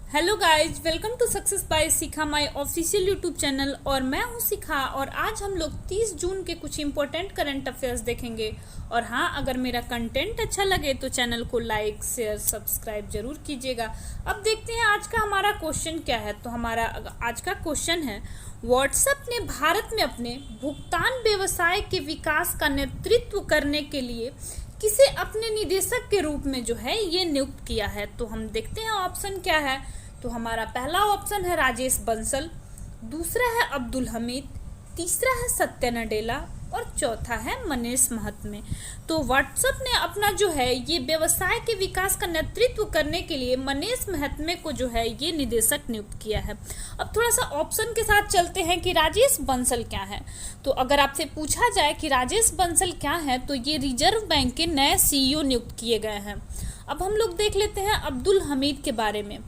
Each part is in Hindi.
Hello guys, welcome to success by Shikha my official YouTube channel. और मैं हूं शिखा और आज हम लोग 30 जून के कुछ इंपॉर्टेंट करंट अफेयर्स देखेंगे। और हाँ, अगर मेरा कंटेंट अच्छा लगे तो चैनल को लाइक शेयर सब्सक्राइब जरूर कीजिएगा। अब देखते हैं आज का हमारा क्वेश्चन क्या है। तो हमारा आज का क्वेश्चन है, व्हाट्सएप ने भारत में अपने भुगतान व्यवसाय के विकास का नेतृत्व करने के लिए किसे अपने निदेशक के रूप में जो है ये नियुक्त किया है। तो हम देखते हैं ऑप्शन क्या है। तो हमारा पहला ऑप्शन है राजेश बंसल, दूसरा है अब्दुल हमीद, तीसरा है सत्या नडेला और चौथा है मनीष महात्मे। तो व्हाट्सएप ने अपना जो है ये व्यवसाय के विकास का नेतृत्व करने के लिए मनीष महात्मे को जो है ये निदेशक नियुक्त किया है। अब थोड़ा सा ऑप्शन के साथ चलते हैं कि राजेश बंसल क्या है। तो अगर आपसे पूछा जाए कि राजेश बंसल क्या है तो ये रिजर्व बैंक के नए सीईओ नियुक्त किए गए हैं। अब हम लोग देख लेते हैं अब्दुल हमीद के बारे में।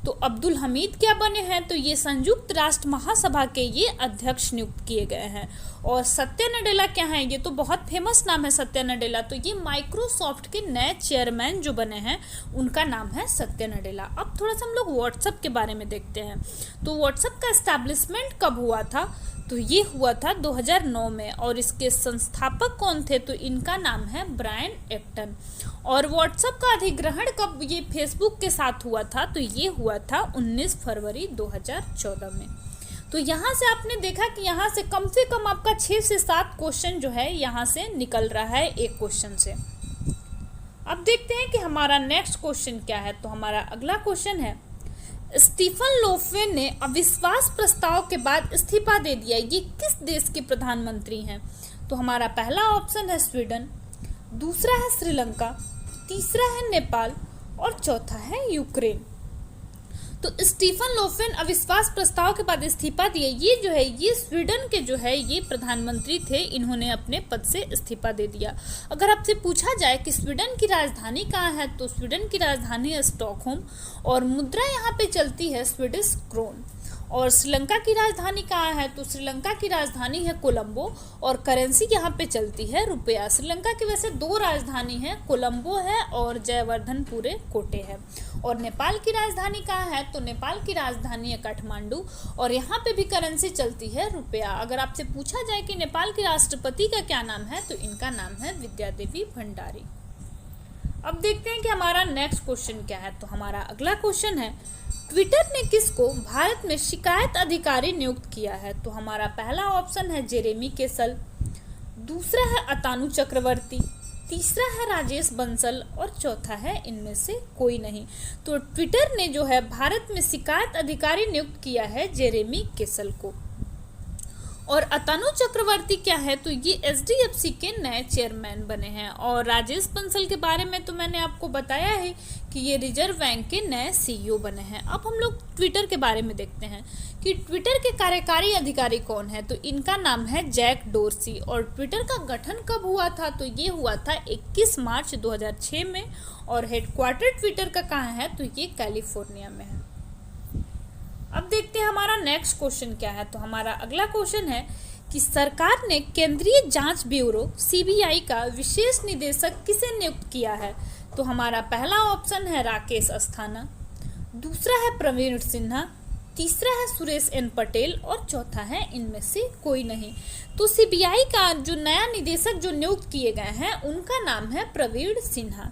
तो अब्दुल हमीद क्या बने हैं, तो ये संयुक्त राष्ट्र महासभा के ये अध्यक्ष नियुक्त किए गए हैं। और सत्या नडेला क्या है, ये तो बहुत फेमस नाम है सत्या नडेला। तो ये माइक्रोसॉफ्ट के नए चेयरमैन जो बने हैं उनका नाम है सत्या नडेला। अब थोड़ा सा हम लोग व्हाट्सएप के बारे में देखते हैं। तो व्हाट्सएप का एस्टैब्लिशमेंट कब हुआ था, तो ये हुआ था 2009 में। और इसके संस्थापक कौन थे, तो इनका नाम है ब्रायन एक्टन। और व्हाट्सएप का अधिग्रहण कब ये फेसबुक के साथ हुआ था, तो ये हुआ था 19 फरवरी 2014 में। तो यहाँ से आपने देखा कि यहाँ से कम आपका 6 से 7 क्वेश्चन जो है यहाँ से निकल रहा है एक क्वेश्चन से। अब देखते हैं कि हमारा नेक्स्ट क्वेश्चन क्या है। तो हमारा अगला क्वेश्चन है, स्टीफन लोफवेन ने अविश्वास प्रस्ताव के बाद इस्तीफा दे दिया, ये किस देश के प्रधानमंत्री हैं। तो हमारा पहला ऑप्शन है स्वीडन, दूसरा है श्रीलंका, तीसरा है नेपाल और चौथा है यूक्रेन। तो स्टीफन लोफवेन अविश्वास प्रस्ताव के बाद इस्तीफा दिए, ये जो है ये स्वीडन के जो है ये प्रधानमंत्री थे, इन्होंने अपने पद से इस्तीफा दे दिया। अगर आपसे पूछा जाए कि स्वीडन की राजधानी कहाँ है, तो स्वीडन की राजधानी है स्टॉकहोम और मुद्रा यहाँ पे चलती है स्वीडिश क्रोन। और श्रीलंका की राजधानी कहाँ है, तो श्रीलंका की राजधानी है कोलंबो और करेंसी यहाँ पे चलती है रुपया। श्रीलंका की वैसे 2 राजधानी है, कोलंबो है और जयवर्धनपुरे कोटे है। और नेपाल की राजधानी कहाँ है, तो नेपाल की राजधानी है काठमांडू और यहाँ पे भी करेंसी चलती है रुपया। अगर आपसे पूछा जाए कि नेपाल के राष्ट्रपति का क्या नाम है, तो इनका नाम है विद्यादेवी भंडारी। अब देखते हैं कि हमारा नेक्स्ट क्वेश्चन क्या है। तो हमारा अगला क्वेश्चन है, ट्विटर ने किसको भारत में शिकायत अधिकारी नियुक्त किया है। तो हमारा पहला ऑप्शन है जेरेमी केसल, दूसरा है अतानु चक्रवर्ती, तीसरा है राजेश बंसल और चौथा है इनमें से कोई नहीं। तो ट्विटर ने जो है भारत में शिकायत अधिकारी नियुक्त किया है जेरेमी केसल को। और अतानु चक्रवर्ती क्या है, तो ये एचडीएफसी के नए चेयरमैन बने हैं। और राजेश बंसल के बारे में तो मैंने आपको बताया है कि ये रिजर्व बैंक के नए सीईओ बने हैं। अब हम लोग ट्विटर के बारे में देखते हैं कि ट्विटर के कार्यकारी अधिकारी कौन है। तो इनका नाम है जैक डोर्सी। और ट्विटर का गठन कब हुआ था, तो ये हुआ था 21 मार्च 2006 में। और हेडक्वार्टर ट्विटर का कहाँ है, तो ये कैलिफोर्निया में है। अब देखते हैं हमारा नेक्स्ट क्वेश्चन क्या है। तो हमारा अगला क्वेश्चन है कि सरकार ने केंद्रीय जांच ब्यूरो सीबीआई का विशेष निदेशक किसे नियुक्त किया है। तो हमारा पहला ऑप्शन है राकेश अस्थाना, दूसरा है प्रवीण सिन्हा, तीसरा है सुरेश एन पटेल और चौथा है इनमें से कोई नहीं। तो सीबीआई का जो नया निदेशक जो नियुक्त किए गए हैं उनका नाम है प्रवीण सिन्हा।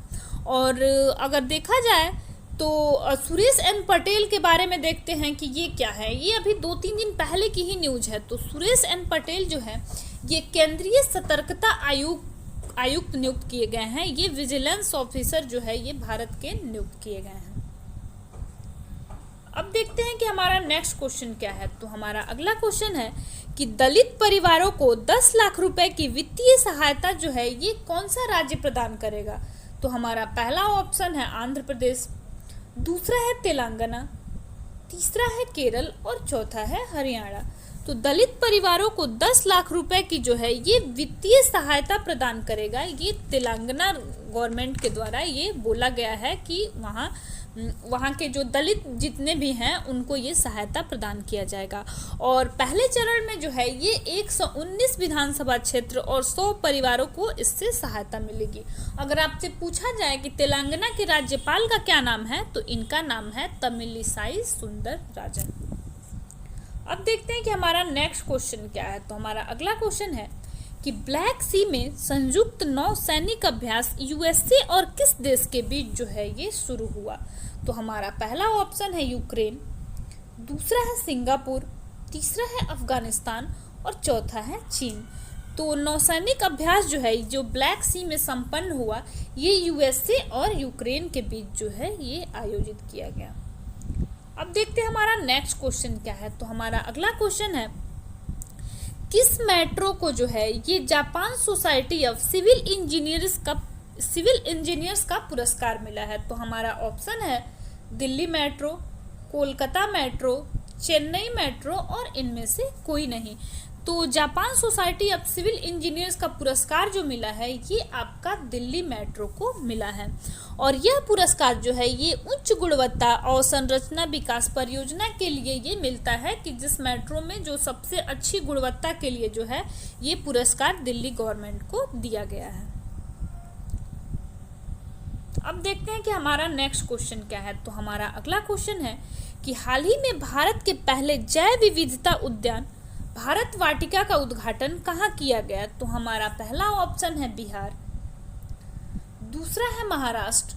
और अगर देखा जाए तो सुरेश एन पटेल के बारे में देखते हैं कि ये क्या है। ये अभी 2-3 दिन पहले की ही न्यूज है। तो सुरेश एन पटेल जो है ये केंद्रीय सतर्कता आयुक्त नियुक्त किए गए हैं। ये विजिलेंस ऑफिसर जो है ये भारत के नियुक्त किए गए हैं। अब देखते हैं कि हमारा नेक्स्ट क्वेश्चन क्या है। तो हमारा अगला क्वेश्चन है कि दलित परिवारों को 10 लाख रुपए की वित्तीय सहायता जो है ये कौन सा राज्य प्रदान करेगा। तो हमारा पहला ऑप्शन है आंध्र प्रदेश, दूसरा है तेलंगाना, तीसरा है केरल और चौथा है हरियाणा। तो दलित परिवारों को 10 लाख रुपए की जो है ये वित्तीय सहायता प्रदान करेगा। ये तेलंगाना गवर्नमेंट के द्वारा ये बोला गया है कि वहाँ के जो दलित जितने भी हैं उनको ये सहायता प्रदान किया जाएगा। और पहले चरण में जो है ये 119 विधानसभा क्षेत्र और 100 परिवारों को इससे सहायता मिलेगी। अगर आपसे पूछा जाए कि तेलंगाना के राज्यपाल का क्या नाम है, तो इनका नाम है तमिलिसाई सुंदरराजन। अब देखते हैं कि हमारा नेक्स्ट क्वेश्चन क्या है। तो हमारा अगला क्वेश्चन है कि ब्लैक सी में संयुक्त नौ सैनिक अभ्यास यूएसए और किस देश के बीच जो है ये शुरू हुआ। तो हमारा पहला ऑप्शन है यूक्रेन, दूसरा है सिंगापुर, तीसरा है अफगानिस्तान और चौथा है चीन। तो नौसैनिक अभ्यास जो है जो ब्लैक सी में संपन्न हुआ ये यूएसए और यूक्रेन के बीच जो है ये आयोजित किया गया। अब देखते हैं हमारा नेक्स्ट क्वेश्चन क्या है। तो हमारा अगला क्वेश्चन है किस मेट्रो को जो है ये Japan society of civil engineers का पुरस्कार मिला है। तो हमारा ऑप्शन है Delhi metro, Kolkata metro, Chennai metro और इनमें से कोई नहीं। तो Japan society of civil engineers का पुरस्कार जो मिला है ये आपका दिल्ली मेट्रो को मिला है। और यह पुरस्कार जो है ये उच्च गुणवत्ता और संरचना विकास परियोजना के लिए ये मिलता है कि जिस मेट्रो में जो सबसे अच्छी गुणवत्ता के लिए जो है ये पुरस्कार दिल्ली गवर्नमेंट को दिया गया है। अब देखते हैं कि हमारा नेक्स्ट क्वेश्चन क्या है। तो हमारा अगला क्वेश्चन है कि हाल ही में भारत के पहले जैव विविधता उद्यान भारत वाटिका का उद्घाटन कहाँ किया गया। तो हमारा पहला ऑप्शन है बिहार, दूसरा है महाराष्ट्र,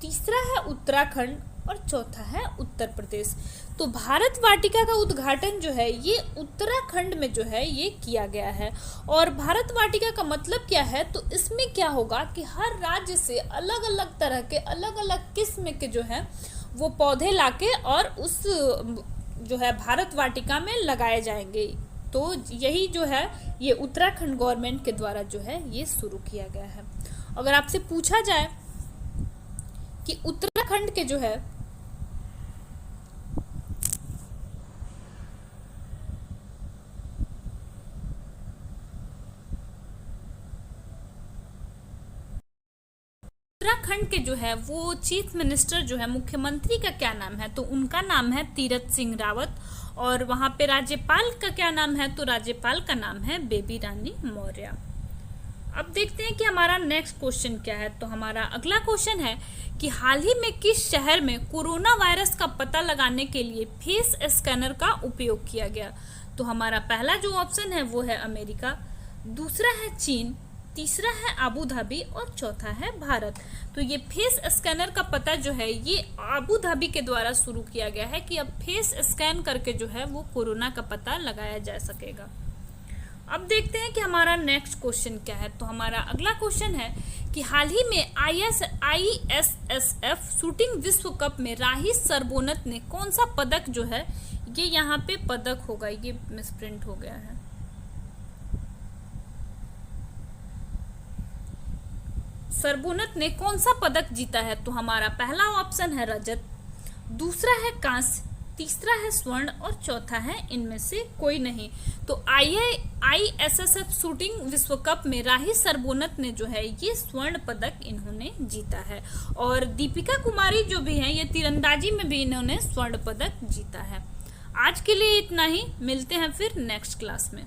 तीसरा है उत्तराखंड और चौथा है उत्तर प्रदेश। तो भारत वाटिका का उद्घाटन जो है ये उत्तराखंड में जो है ये किया गया है। और भारत वाटिका का मतलब क्या है, तो इसमें क्या होगा कि हर राज्य से अलग अलग तरह के अलग अलग किस्म के जो है वो पौधे लाके और उस जो है भारत वाटिका में लगाए जाएंगे। तो यही जो है ये उत्तराखंड गवर्नमेंट के द्वारा जो है ये शुरू किया गया है। अगर आपसे पूछा जाए कि उत्तराखंड के जो है उत्तराखंड के जो है वो चीफ मिनिस्टर जो है मुख्यमंत्री का क्या नाम है। तो उनका नाम है तीरथ सिंह रावत। और वहाँ पे राज्यपाल का क्या नाम है, तो राज्यपाल का नाम है बेबी रानी मौर्य। अब देखते हैं कि हमारा नेक्स्ट क्वेश्चन क्या है। तो हमारा अगला क्वेश्चन है कि हाल ही में किस शहर में कोरोना वायरस का पता लगाने के लिए फेस स्कैनर का उपयोग किया गया। तो हमारा पहला जो ऑप्शन है वो है अमेरिका, दूसरा है चीन, तीसरा है आबू धाबी और चौथा है भारत। तो ये फेस स्कैनर का पता जो है ये आबू धाबी के द्वारा शुरू किया गया है कि अब फेस स्कैन करके जो है वो कोरोना का पता लगाया जा सकेगा। अब देखते हैं कि हमारा नेक्स्ट क्वेश्चन क्या है। तो हमारा अगला क्वेश्चन है कि हाल ही में ISSF शूटिंग विश्व कप में राही सरबोनत ने कौन सा पदक जो है ये यहाँ पे पदक होगा, ये मिसप्रिंट हो गया है। सरबोनत ने कौन सा पदक जीता है। तो हमारा पहला ऑप्शन है रजत, दूसरा है कांस्य, तीसरा है स्वर्ण और चौथा है इनमें से कोई नहीं। तो ISSF शूटिंग विश्व कप में राही सरबोनत ने जो है ये स्वर्ण पदक इन्होंने जीता है। और दीपिका कुमारी जो भी हैं ये तीरंदाजी में भी इन्होंने स्वर्ण पदक जीता है। आज के लिए इतना ही, मिलते हैं फिर नेक्स्ट क्लास में।